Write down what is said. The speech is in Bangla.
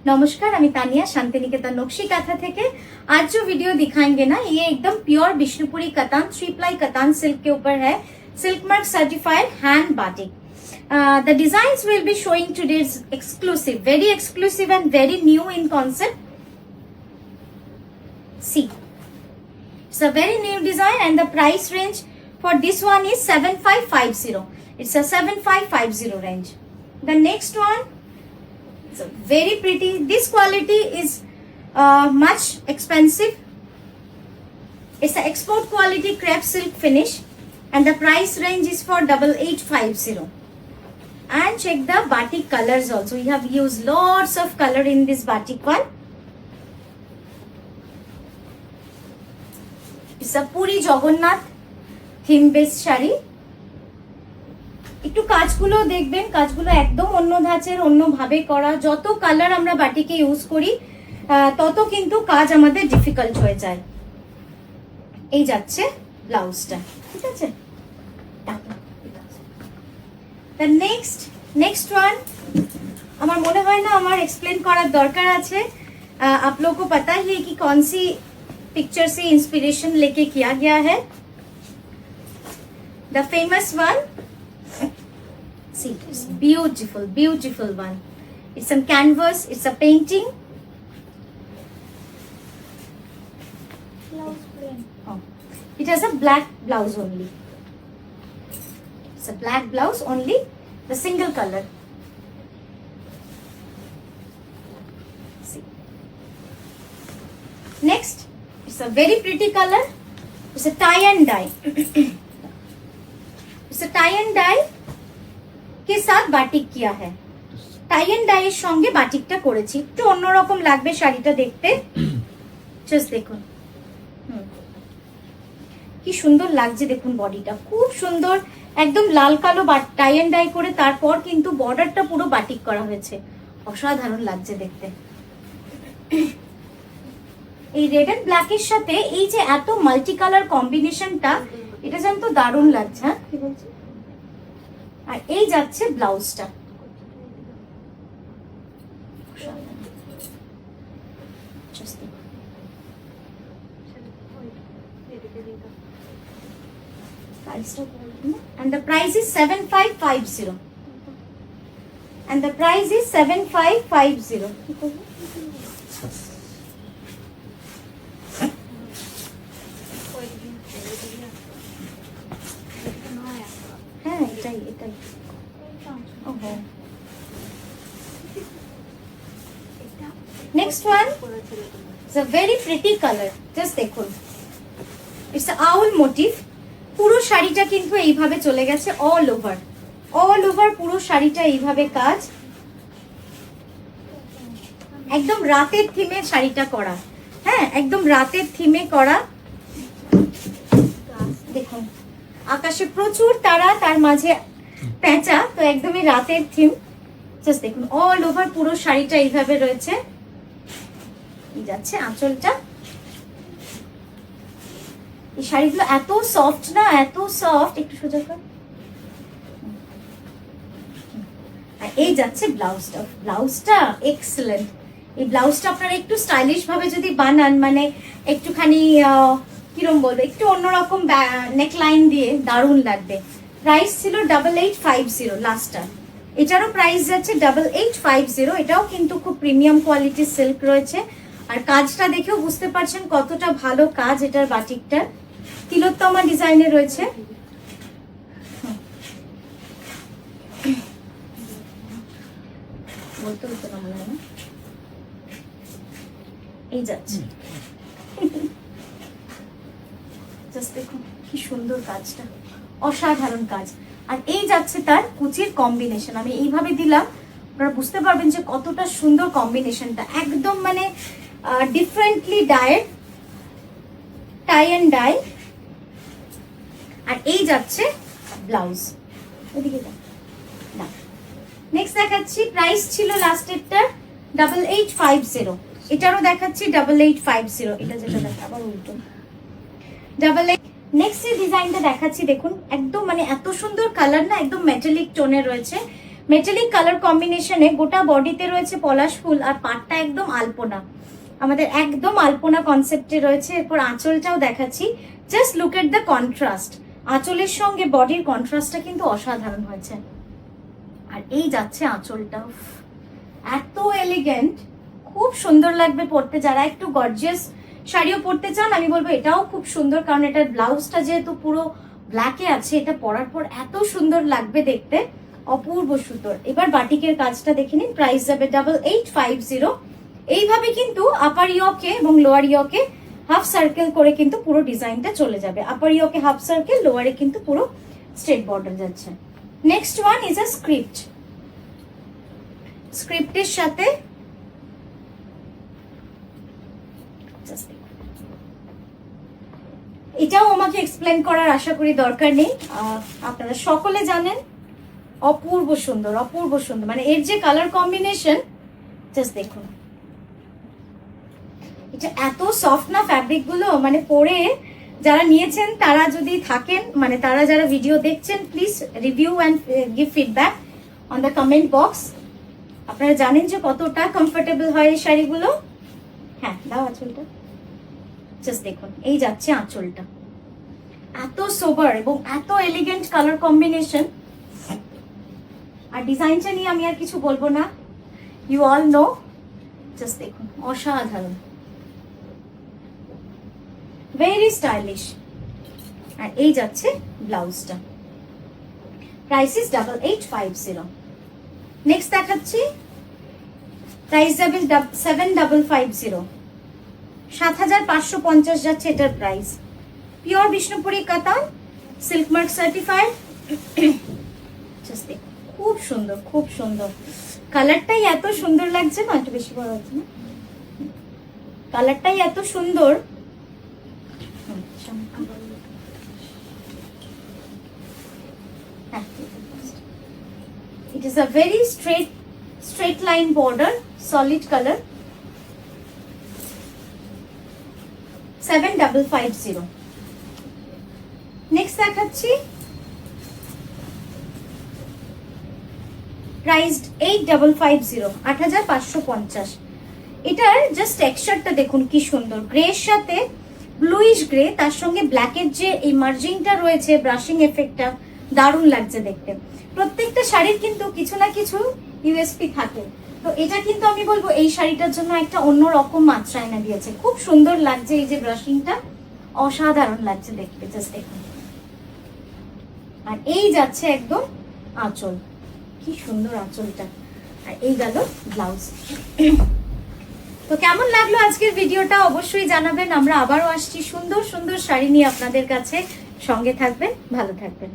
नमस्कार, मैं तानिया शांतिनिकेतन नक्शी काथा थेके। आज जो वीडियो दिखाएंगे ना, ये एकदम प्योर विष्णुपुरी कतान 3 प्लाई कतान सिल्क के ऊपर है। Silk mark certified hand batik. The designs will be showing today's exclusive, very exclusive and very new in concept. See, it's a very new design and the price range for this one is 7550. It's a 7550 range. The next one, it's very pretty. This quality is much expensive. It's an export quality crepe silk finish and the price range is for 8850. And check the batik colors also. We have used lots of color in this batik one. It's a Puri Jagannath theme based shari. একটু কাজগুলো দেখবেন, কাজগুলো একদম অন্য ধাঁচের, অন্য ভাবে করা। যত কালার আমরা বাটিকে ইউজ করি তত কিন্তু কাজ আমাদের ডিফিকাল্ট হয়ে যায়। এই যাচ্ছে ব্লাউজটা, ঠিক আছে। The next one, আমার মনে হয় না আমার এক্সপ্লেন করার দরকার আছে। आप लोगों को पता ही है कि कौन सी पिक्चर से इंस्पिरेशन लेके किया गया है। The famous one. See, it's beautiful one. It's some canvas, it's a painting. Oh. It has a black blouse only. It's a black blouse only, the single color. See. Next, it's a very pretty color. It's a tie and dye. It's a tie and dye के साथ बाटिक किया है। টাই এন্ড ডাই এর সঙ্গে বাটিকটা করেছি, একটু অন্যরকম লাগবে শাড়িটা দেখতে। জাস্ট দেখুন কি সুন্দর লাগছে, দেখুন বডিটা খুব সুন্দর, একদম লাল কালো টাই এন্ড ডাই করে তারপর কিন্তু বর্ডারটা পুরো বাটিক করা হয়েছে, অসাধারণ লাগছে দেখতে। এই রেড এন্ড ব্ল্যাক এর সাথে এই যে এত মাল্টি কালার কম্বিনেশনটা, এটা যেন তো দারুণ লাগছে। হ্যাঁ, কি বলছি। আর এই যাচ্ছে ব্লাউজটা, and the price is 7550 and the price is 7550. হ্যাঁ, এটাই। Next one, it's a very pretty color. Just দেখুন, it's a owl motif. পুরো শাড়িটা কিন্তু এইভাবে চলে গেছে অল ওভার পুরো শাড়িটা এইভাবে কাজ, একদম রাতের থিমে শাড়িটা করা। হ্যাঁ, একদম রাতের থিমে করা। দেখুন আকাশে প্রচুর তারা, তার মাঝে পেঁচা, তো একদমই রাতের থিম। জাস্ট দেখুন অল ওভার পুরো শাড়িটা এইভাবে রয়েছে। এই যাচ্ছে আঁচলটা। এই শাড়িগুলো এত সফট না, এত সফট, একটু সোজা কর। আর এই যাচ্ছে ব্লাউজটা এক্সেলেন্ট। এই ব্লাউজটা আপনারা একটু স্টাইলিশ ভাবে যদি বানান, মানে একটুখানি কিরম বলবো, একটু অন্যরকম নেকলাইন দিয়ে দারুণ লাগবে। প্রাইস ছিল 8850 লাস্টটা, এটারও প্রাইস যাচ্ছে 8850। এটাও কিন্তু খুব প্রিমিয়াম কোয়ালিটির সিল্ক রয়েছে। আর কাজটা দেখেও বুঝতে পারছেন কতটা ভালো কাজ এটার বাটিকটা। তিলোত্তমা ডিজাইনে রয়েছে। বলতে হতো না মনে হয় না। এই যাচ্ছে, জাস্ট দেখুন কি সুন্দর কাজটা, অসাধারণ কাজ। আর এই যাচ্ছে তার কুচির কম্বিনেশন। আমি এইভাবে দিলাম, আপনারা বুঝতে পারবেন যে কতটা সুন্দর কম্বিনেশনটা, একদম মানে differently died, tie and die. আর এই যাচ্ছে ব্লাউজ। নেক্সট দেখাচ্ছি, প্রাইস ছিল লাস্টেরটা 8850, এটারও দেখাচ্ছি 8850। এটা যেটা দেখা আবার উল্টো 88। নেক্সট যে ডিজাইনটা দেখাচ্ছি দেখুন, একদম মানে এত সুন্দর কালার না, একদম মেটালিক টোনে রয়েছে। মেটালিক কালার কম্বিনেশনে গোটা বডিতে রয়েছে পলাশ ফুল আর পাটটা একদম আলপনা, আমাদের একদম আলপনা কনসেপ্টে রয়েছে। এরপর আঁচলটাও দেখাচ্ছি, just look at the contrast, আঁচলের সঙ্গে বডির কন্ট্রাস্টটা কিন্তু অসাধারণ হয়েছে। আর এই যাচ্ছে আঁচলটা, এত এলিগেন্ট, খুব সুন্দর লাগবে পরতে। যারা একটু গর্জিয়াস শাড়িও পরতে চান আমি বলবো এটাও খুব সুন্দর, কারণ এটার ব্লাউজটা যেহেতু পুরো ব্ল্যাকে আছে, এটা পরার পর এত সুন্দর লাগবে দেখতে, অপূর্ব সুন্দর। এবার বাটিকের কাজটা দেখে নিন, প্রাইস যাবে 8850। এইভাবে কিন্তু আপার ইয়কে এবং লোয়ার ইয়কে হাফ সার্কেল করে কিন্তু পুরো ডিজাইনটা চলে যাবে। আপার ইয়কে হাফ সার্কেল, লোয়ারে কিন্তু পুরো স্ট্রেট বর্ডার যাচ্ছে। Next one is a script, স্ক্রিপ্টের সাথে এটাও আমাকে এক্সপ্লেন করার আশা করি দরকার নেই, আপনারা সকলে জানেন। অপূর্ব সুন্দর, অপূর্ব সুন্দর, মানে এর যে কালার কম্বিনেশন জাস্ট দেখুন। এটা এত সফট না ফ্যাব্রিক গুলো, মানে পরে যারা নিয়েছেন তারা যদি থাকেন, মানে তারা যারা ভিডিও দেখছেন, please review and give feedback on the comment box. আপনারা জানেন যে কতটা কমফোর্টেবল হয় এই শাড়িগুলো। হ্যাঁ দাও আঁচলটা, জাস্ট দেখুন এই যাচ্ছে আঁচলটা, এত সোবার এবং এত এলিগেন্ট কালার কম্বিনেশন। আর ডিজাইনটা নিয়ে আমি আর কিছু বলবো না, ইউ অল নো, জাস্ট দেখুন অসাধারণ, ভেরি স্টাইলিশ। আর এই যাচ্ছে ব্লাউজটা, প্রাইস ইজ 8850। নেক্সট দেখাচ্ছি, প্রাইস যাবে 7550, 7550 যাচ্ছে এটার প্রাইস। পিওর বিষ্ণুপুরি কাতান, সিল্ক মার্ক সার্টিফাইড। খুব সুন্দর, খুব সুন্দর, কালারটাই এত সুন্দর লাগছে না, একটু বেশি বড় হচ্ছে না, কালারটাই এত সুন্দর। It is a very straight line border, solid color, 7550। Next দেখাচ্ছি, প্রাইসড 8550, 8550। এটার জাস্ট টেক্সচারটা দেখুন কি সুন্দর, গ্রের সাথে ব্লুইশ গ্রে, তার সঙ্গে ব্ল্যাকের যে এই মার্জিংটা রয়েছে, ব্রাশিং এফেক্টটা দারুণ লাগছে দেখতে। প্রত্যেকটা শাড়ির কিন্তু কিছু না কিছু ইউএসপি থাকে, তো এটা কিন্তু আমি বলবো এই শাড়িটার জন্য একটা অন্যরকম মাত্রা এনে দিয়েছে। খুব সুন্দর লাগছে, এই যে ব্রাশিংটা অসাধারণ লাগছে দেখতে, জাস্ট দেখুন। আর এই যাচ্ছে একদম আঁচল, কি সুন্দর আঁচলটা। আর এই গেল ব্লাউজ। তো কেমন লাগলো আজকের ভিডিওটা অবশ্যই জানাবেন। আমরা আবারও আসছি সুন্দর সুন্দর শাড়ি নিয়ে আপনাদের কাছে, সঙ্গে থাকবেন, ভালো থাকবেন।